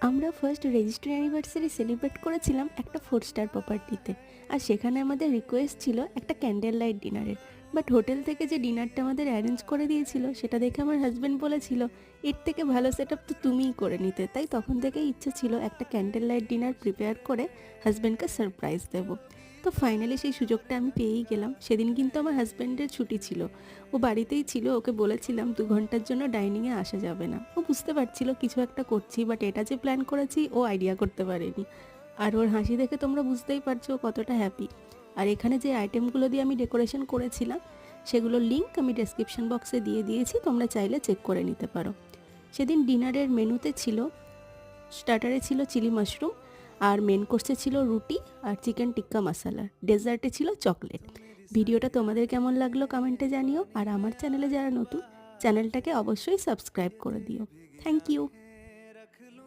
আমরা first registry anniversary celebrate করেছিলাম একটা 4 স্টার প্রপার্টিতে। আর সেখানে আমাদের রিকোয়েস্ট ছিল একটা ক্যান্ডেল লাইট ডিনারের। বাট হোটেল থেকে যে ডিনারটা আমাদের অ্যারেঞ্জ করে দিয়েছিল সেটা দেখে আমার হাজব্যান্ড বলেছিল এর থেকে ভালো সেট আপ তো তুমিই করে নিতে। তাই তখন থেকেই ইচ্ছে ছিল একটা ক্যান্ডেল লাইট ডিনার প্রিপেয়ার করে হাজব্যান্ডকে সারপ্রাইজ দেবো। তো ফাইনালি সেই সুযোগটা আমি পেয়েই গেলাম। সেদিন কিন্তু আমার হাজব্যান্ডের ছুটি ছিল, ও বাড়িতেই ছিল। ওকে বলেছিলাম 2 ঘন্টার জন্য ডাইনিংয়ে আসা যাবে না। ও বুঝতে পারছিল কিছু একটা করছি, বাট এটা যে প্ল্যান করেছি ও আইডিয়া করতে পারেনি। আর ওর হাসি দেখে তোমরা বুঝতেই পারছো ও কতটা হ্যাপি। আর এখানে যে আইটেমগুলো দিয়ে আমি ডেকোরেশন করেছিলাম সেগুলোর লিঙ্ক আমি ডেসক্রিপশন বক্সে দিয়ে দিয়েছি, তোমরা চাইলে চেক করে নিতে পারো। সেদিন ডিনারের মেনুতে ছিল, স্টার্টারে ছিল চিলি মাশরুম, আর মেন কোর্সে ছিল রুটি আর চিকেন টিক্কা মশালা, ডেজার্টে ছিল চকলেট। ভিডিওটা তোমাদের কেমন লাগলো কমেন্টে জানিও। আর আমার চ্যানেলে যারা নতুন, চ্যানেলটাকে অবশ্যই সাবস্ক্রাইব করে দিও। Thank you.